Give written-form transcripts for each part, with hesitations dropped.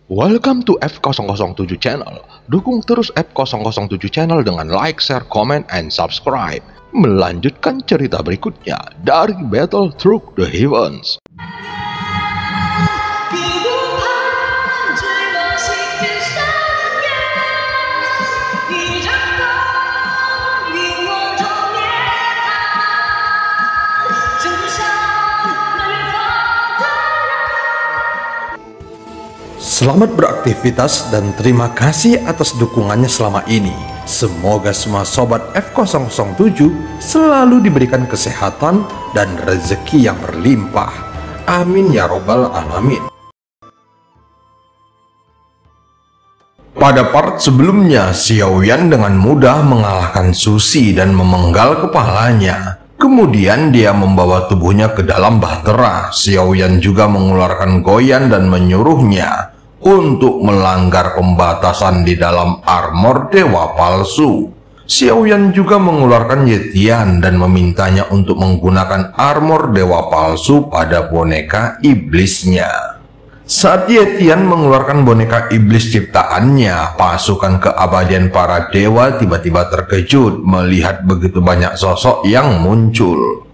Welcome to F007 Channel. Dukung terus F007 Channel dengan like, share, comment, and subscribe. Melanjutkan cerita berikutnya dari Battle Through the Heavens. Selamat beraktivitas dan terima kasih atas dukungannya selama ini. Semoga semua sobat F007 selalu diberikan kesehatan dan rezeki yang berlimpah. Amin ya robbal alamin. Pada part sebelumnya, Xiaoyan dengan mudah mengalahkan Sushi dan memenggal kepalanya. Kemudian dia membawa tubuhnya ke dalam bahtera. Xiaoyan juga mengeluarkan Goyan dan menyuruhnya untuk melanggar pembatasan di dalam armor dewa palsu. Xiaoyan juga mengeluarkan Yetian dan memintanya untuk menggunakan armor dewa palsu pada boneka iblisnya. Saat Yetian mengeluarkan boneka iblis ciptaannya, pasukan keabadian para dewa tiba-tiba terkejut melihat begitu banyak sosok yang muncul.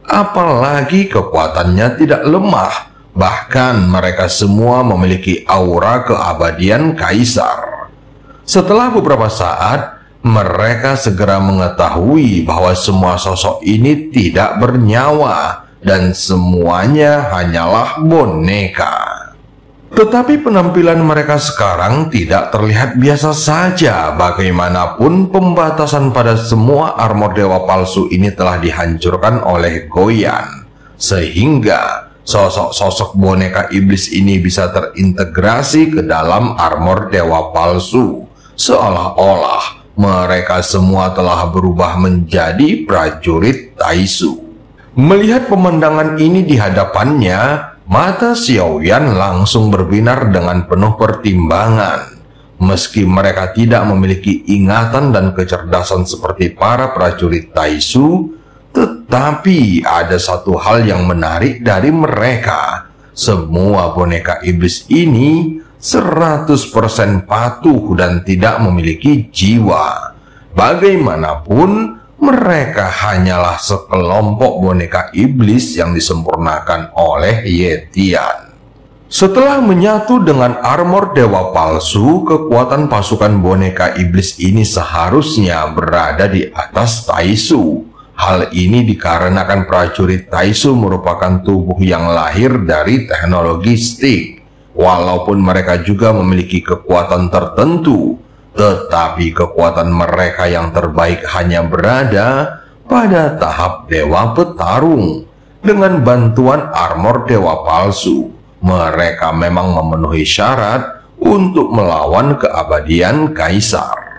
Apalagi kekuatannya tidak lemah. Bahkan mereka semua memiliki aura keabadian kaisar. Setelah beberapa saat, mereka segera mengetahui bahwa semua sosok ini tidak bernyawa dan semuanya hanyalah boneka. Tetapi penampilan mereka sekarang tidak terlihat biasa saja. Bagaimanapun pembatasan pada semua armor dewa palsu ini telah dihancurkan oleh Goyan, sehingga sosok-sosok boneka iblis ini bisa terintegrasi ke dalam armor dewa palsu, seolah-olah mereka semua telah berubah menjadi prajurit Taisu. Melihat pemandangan ini di hadapannya, mata Xiaoyan langsung berbinar dengan penuh pertimbangan. Meski mereka tidak memiliki ingatan dan kecerdasan seperti para prajurit Taisu, tetapi ada satu hal yang menarik dari mereka. Semua boneka iblis ini 100% patuh dan tidak memiliki jiwa. Bagaimanapun, mereka hanyalah sekelompok boneka iblis yang disempurnakan oleh Yetian. Setelah menyatu dengan armor dewa palsu, kekuatan pasukan boneka iblis ini seharusnya berada di atas Taisu. Hal ini dikarenakan prajurit Taisu merupakan tubuh yang lahir dari teknologi stick. Walaupun mereka juga memiliki kekuatan tertentu, tetapi kekuatan mereka yang terbaik hanya berada pada tahap dewa petarung. Dengan bantuan armor dewa palsu, mereka memang memenuhi syarat untuk melawan keabadian kaisar.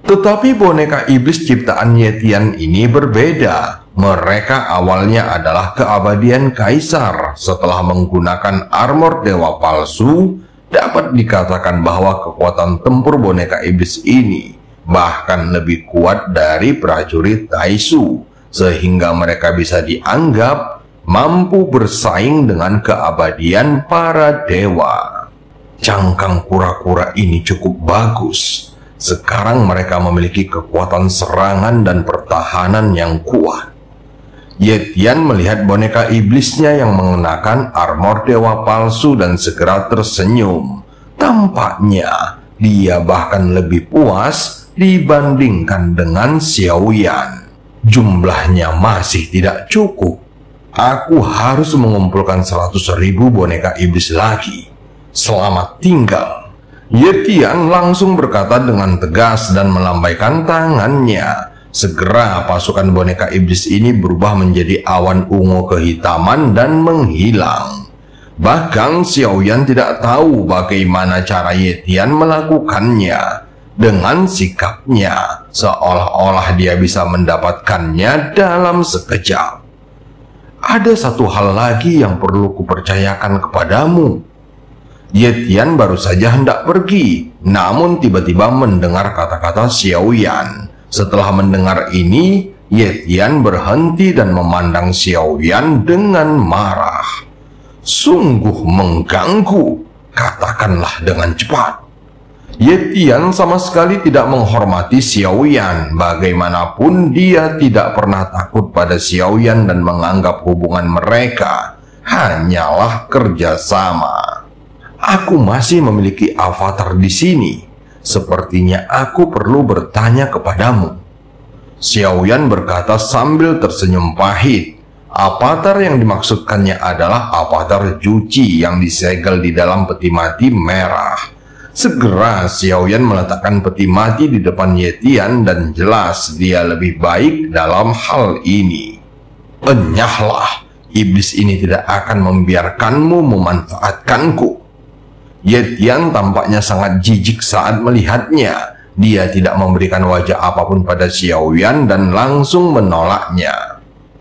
Tetapi boneka iblis ciptaan Yetian ini berbeda. Mereka awalnya adalah keabadian kaisar. Setelah menggunakan armor dewa palsu, dapat dikatakan bahwa kekuatan tempur boneka iblis ini bahkan lebih kuat dari prajurit Taisu, sehingga mereka bisa dianggap mampu bersaing dengan keabadian para dewa. Cangkang kura-kura ini cukup bagus. Sekarang mereka memiliki kekuatan serangan dan pertahanan yang kuat. Yetian melihat boneka iblisnya yang mengenakan armor dewa palsu dan segera tersenyum. Tampaknya dia bahkan lebih puas dibandingkan dengan Xiaoyan. Jumlahnya masih tidak cukup. Aku harus mengumpulkan 100.000 boneka iblis lagi. Selamat tinggal. Yetian langsung berkata dengan tegas dan melambaikan tangannya. Segera pasukan boneka iblis ini berubah menjadi awan ungu kehitaman dan menghilang. Bahkan Xiaoyan tidak tahu bagaimana cara Yetian melakukannya. Dengan sikapnya, seolah-olah dia bisa mendapatkannya dalam sekejap. Ada satu hal lagi yang perlu kupercayakan kepadamu. Yetian baru saja hendak pergi, namun tiba-tiba mendengar kata-kata Xiaoyan. Setelah mendengar ini, Yetian berhenti dan memandang Xiaoyan dengan marah. Sungguh mengganggu. katakanlah dengan cepat. Ye Tian sama sekali tidak menghormati Xiao Yan. Bagaimanapun dia tidak pernah takut pada Xiao Yan dan menganggap hubungan mereka hanyalah kerjasama. Aku masih memiliki avatar di sini. Sepertinya aku perlu bertanya kepadamu. Xiao Yan berkata sambil tersenyum pahit. Avatar yang dimaksudkannya adalah avatar Juci yang disegel di dalam peti mati merah. Segera Xiao Yan meletakkan peti mati di depan Ye Tian dan jelas dia lebih baik dalam hal ini. Enyahlah, iblis ini tidak akan membiarkanmu memanfaatkanku. Ye Tian tampaknya sangat jijik saat melihatnya. Dia tidak memberikan wajah apapun pada Xiao Yan dan langsung menolaknya.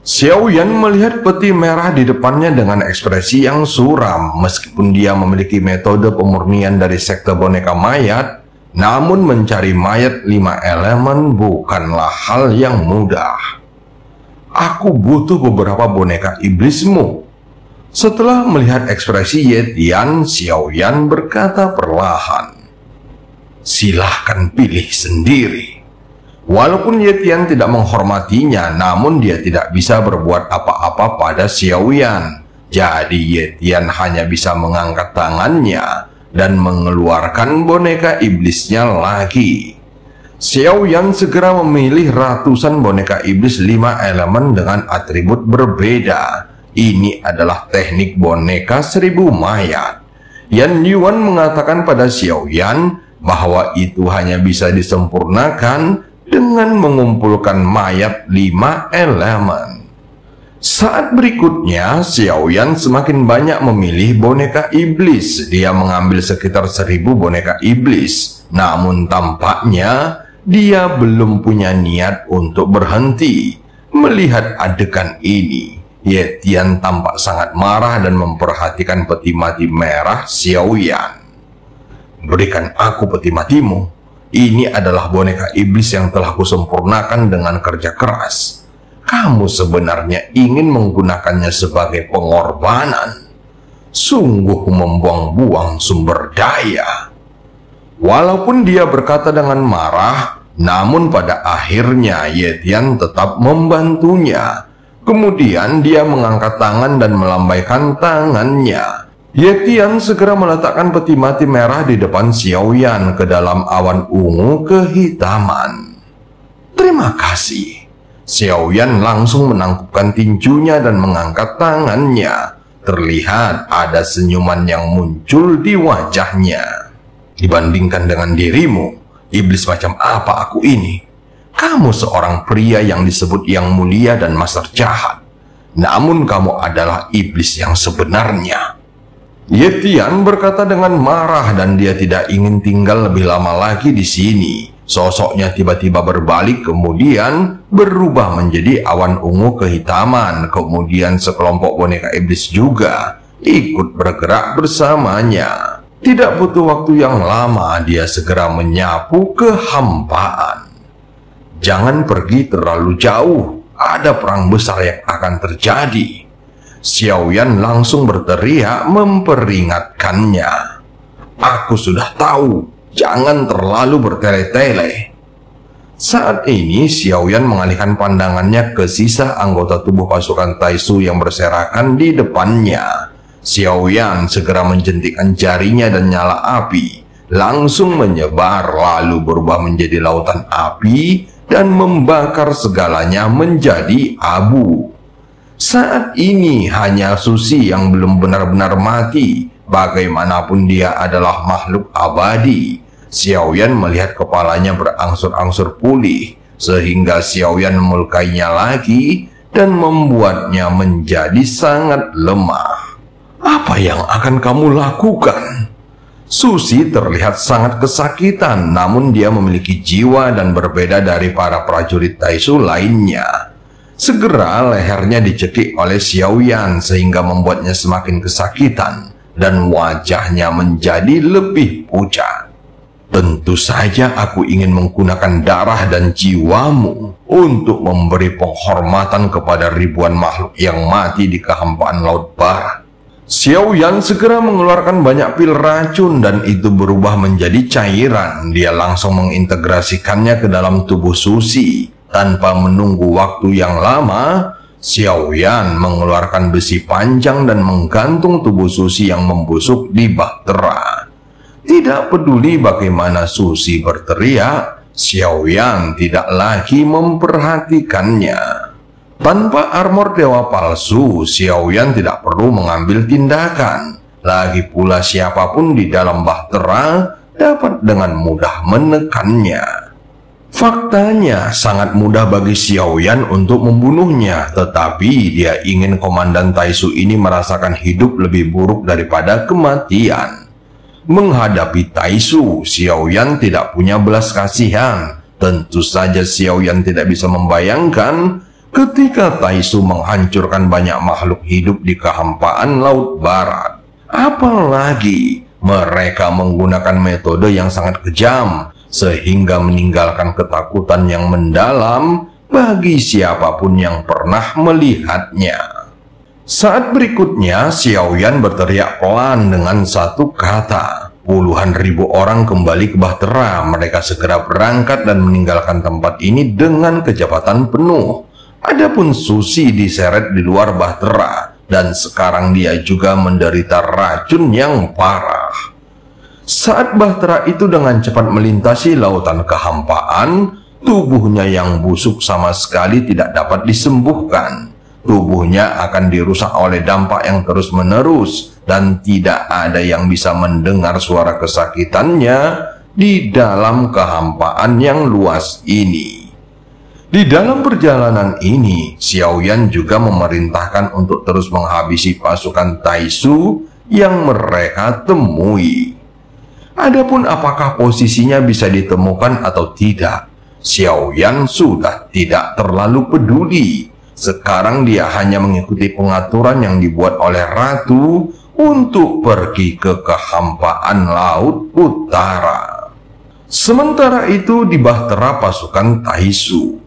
Xiao Yan melihat peti merah di depannya dengan ekspresi yang suram. Meskipun dia memiliki metode pemurnian dari sekte boneka mayat, namun mencari mayat 5 elemen bukanlah hal yang mudah. Aku butuh beberapa boneka iblismu. Setelah melihat ekspresi Ye Tian, Xiao Yan berkata perlahan, silahkan pilih sendiri. Walaupun Ye Tian tidak menghormatinya, namun dia tidak bisa berbuat apa-apa pada Xiao Yan. Jadi Ye Tian hanya bisa mengangkat tangannya dan mengeluarkan boneka iblisnya lagi. Xiao Yan segera memilih ratusan boneka iblis 5 elemen dengan atribut berbeda. Ini adalah teknik boneka 1000 mayat. Yan Yuan mengatakan pada Xiao Yan bahwa itu hanya bisa disempurnakan dengan mengumpulkan mayat 5 elemen. Saat berikutnya, Xiao Yan semakin banyak memilih boneka iblis. Dia mengambil sekitar 1000 boneka iblis. Namun tampaknya dia belum punya niat untuk berhenti. Melihat adegan ini, Ye Tian tampak sangat marah dan memperhatikan peti mati merah Xiao Yan. Berikan aku peti matimu. Ini adalah boneka iblis yang telah kusempurnakan dengan kerja keras. Kamu sebenarnya ingin menggunakannya sebagai pengorbanan. Sungguh membuang-buang sumber daya. Walaupun dia berkata dengan marah, namun pada akhirnya Ye Tian tetap membantunya. Kemudian dia mengangkat tangan dan melambaikan tangannya. Ye Tian segera meletakkan peti mati merah di depan Xiao Yan ke dalam awan ungu kehitaman. Terima kasih. Xiao Yan langsung menangkupkan tinjunya dan mengangkat tangannya. Terlihat ada senyuman yang muncul di wajahnya. Dibandingkan dengan dirimu, iblis macam apa aku ini? Kamu seorang pria yang disebut yang mulia dan master jahat. Namun kamu adalah iblis yang sebenarnya. Ye Tian berkata dengan marah dan dia tidak ingin tinggal lebih lama lagi di sini. Sosoknya tiba-tiba berbalik kemudian berubah menjadi awan ungu kehitaman. Kemudian sekelompok boneka iblis juga ikut bergerak bersamanya. Tidak butuh waktu yang lama, dia segera menyapu kehampaan. Jangan pergi terlalu jauh, ada perang besar yang akan terjadi. Xiao Yan langsung berteriak memperingatkannya. Aku sudah tahu, jangan terlalu bertele-tele. Saat ini Xiao Yan mengalihkan pandangannya ke sisa anggota tubuh pasukan Taisu yang berserakan di depannya. Xiao Yan segera menjentikkan jarinya dan nyala api langsung menyebar lalu berubah menjadi lautan api dan membakar segalanya menjadi abu. Saat ini hanya Susi yang belum benar-benar mati. Bagaimanapun dia adalah makhluk abadi. Xiao Yan melihat kepalanya berangsur-angsur pulih, sehingga Xiao Yan memelukainya lagi dan membuatnya menjadi sangat lemah. Apa yang akan kamu lakukan? Susi terlihat sangat kesakitan, namun dia memiliki jiwa dan berbeda dari para prajurit Taisu lainnya. Segera lehernya dicekik oleh Xiao Yan sehingga membuatnya semakin kesakitan dan wajahnya menjadi lebih pucat. Tentu saja aku ingin menggunakan darah dan jiwamu untuk memberi penghormatan kepada ribuan makhluk yang mati di kehampaan Laut Barat. Xiao Yan segera mengeluarkan banyak pil racun dan itu berubah menjadi cairan. Dia langsung mengintegrasikannya ke dalam tubuh Susi. Tanpa menunggu waktu yang lama, Xiao Yan mengeluarkan besi panjang dan menggantung tubuh Susi yang membusuk di bahtera. Tidak peduli bagaimana Susi berteriak, Xiao Yan tidak lagi memperhatikannya. Tanpa armor dewa palsu, Xiao Yan tidak perlu mengambil tindakan. Lagi pula siapapun di dalam bahtera dapat dengan mudah menekannya. Faktanya sangat mudah bagi Xiao Yan untuk membunuhnya, tetapi dia ingin Komandan Taisu ini merasakan hidup lebih buruk daripada kematian. Menghadapi Taisu, Xiao Yan tidak punya belas kasihan. Tentu saja Xiao Yan tidak bisa membayangkan ketika Taisu menghancurkan banyak makhluk hidup di kehampaan Laut Barat. Apalagi mereka menggunakan metode yang sangat kejam, sehingga meninggalkan ketakutan yang mendalam bagi siapapun yang pernah melihatnya. Saat berikutnya, Xiao Yan berteriak pelan dengan satu kata. Puluhan ribu orang kembali ke bahtera. Mereka segera berangkat dan meninggalkan tempat ini dengan kecepatan penuh. Adapun Susi diseret di luar bahtera, dan sekarang dia juga menderita racun yang parah. Saat bahtera itu dengan cepat melintasi lautan kehampaan, tubuhnya yang busuk sama sekali tidak dapat disembuhkan. Tubuhnya akan dirusak oleh dampak yang terus-menerus, dan tidak ada yang bisa mendengar suara kesakitannya di dalam kehampaan yang luas ini. Di dalam perjalanan ini, Xiao Yan juga memerintahkan untuk terus menghabisi pasukan Taisu yang mereka temui. Adapun apakah posisinya bisa ditemukan atau tidak, Xiao Yan sudah tidak terlalu peduli. Sekarang dia hanya mengikuti pengaturan yang dibuat oleh Ratu untuk pergi ke kehampaan Laut Utara. Sementara itu di bahtera pasukan Taisu.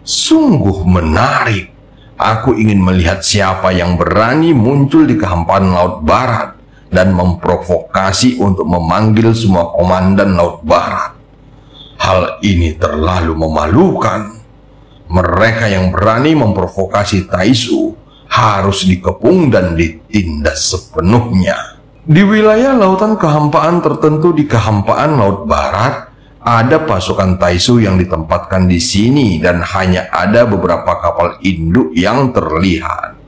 Sungguh menarik. Aku ingin melihat siapa yang berani muncul di kehampaan Laut Barat dan memprovokasi untuk memanggil semua komandan Laut Barat. Hal ini terlalu memalukan. Mereka yang berani memprovokasi Taisu harus dikepung dan ditindas sepenuhnya. Di wilayah lautan kehampaan tertentu di kehampaan Laut Barat, ada pasukan Taisu yang ditempatkan di sini dan hanya ada beberapa kapal induk yang terlihat.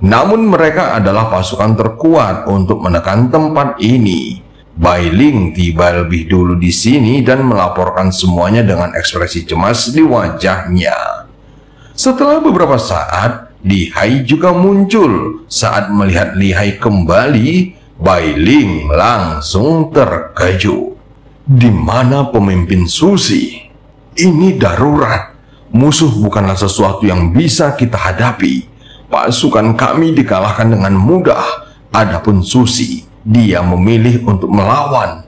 Namun mereka adalah pasukan terkuat untuk menekan tempat ini. Bai Ling tiba lebih dulu di sini dan melaporkan semuanya dengan ekspresi cemas di wajahnya. Setelah beberapa saat, Li Hai juga muncul. Saat melihat Li Hai kembali, Bai Ling langsung terkejut. Di mana pemimpin Susi? Ini darurat. Musuh bukanlah sesuatu yang bisa kita hadapi. Pasukan kami dikalahkan dengan mudah. Adapun Susi, dia memilih untuk melawan.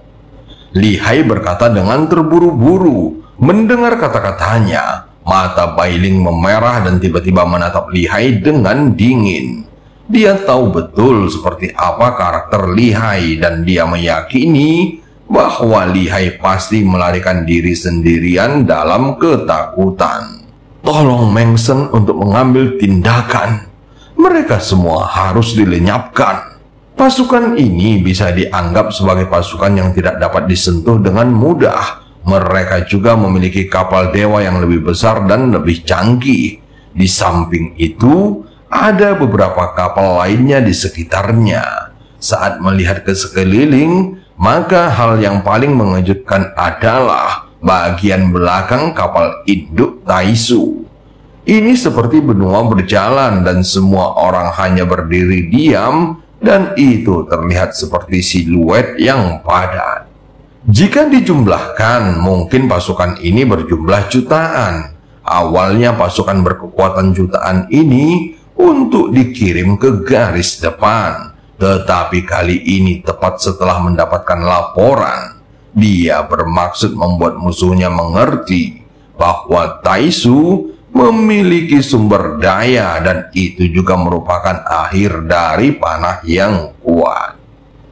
Li Hai berkata dengan terburu-buru. Mendengar kata-katanya, mata Bai Ling memerah dan tiba-tiba menatap Li Hai dengan dingin. Dia tahu betul seperti apa karakter Li Hai dan dia meyakini bahwa Li Hai pasti melarikan diri sendirian dalam ketakutan. Tolong Meng Shen untuk mengambil tindakan. Mereka semua harus dilenyapkan. Pasukan ini bisa dianggap sebagai pasukan yang tidak dapat disentuh dengan mudah. Mereka juga memiliki kapal dewa yang lebih besar dan lebih canggih. Di samping itu, ada beberapa kapal lainnya di sekitarnya. Saat melihat ke sekeliling, maka hal yang paling mengejutkan adalah bagian belakang kapal induk Taisu. Ini seperti benua berjalan dan semua orang hanya berdiri diam, dan itu terlihat seperti siluet yang padat. Jika dijumlahkan, mungkin pasukan ini berjumlah jutaan. Awalnya pasukan berkekuatan jutaan ini untuk dikirim ke garis depan. Tetapi kali ini tepat setelah mendapatkan laporan, dia bermaksud membuat musuhnya mengerti bahwa Taisu memiliki sumber daya, dan itu juga merupakan akhir dari panah yang kuat.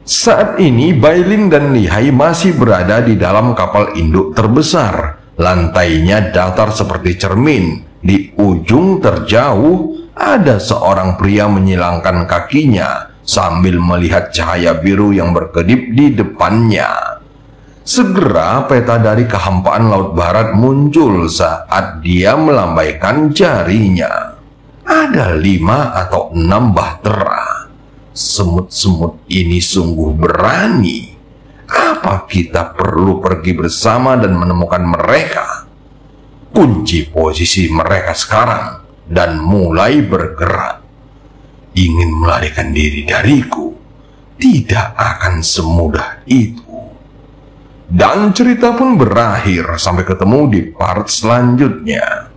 Saat ini Bailin dan Lihai masih berada di dalam kapal induk terbesar. Lantainya datar seperti cermin. Di ujung terjauh ada seorang pria menyilangkan kakinya sambil melihat cahaya biru yang berkedip di depannya. Segera peta dari kehampaan laut barat muncul saat dia melambaikan jarinya. Ada 5 atau 6 bahtera. Semut-semut ini sungguh berani. Apa kita perlu pergi bersama dan menemukan mereka? Kunci posisi mereka sekarang dan mulai bergerak. Ingin melarikan diri dariku tidak akan semudah itu. Dan cerita pun berakhir sampai ketemu di part selanjutnya.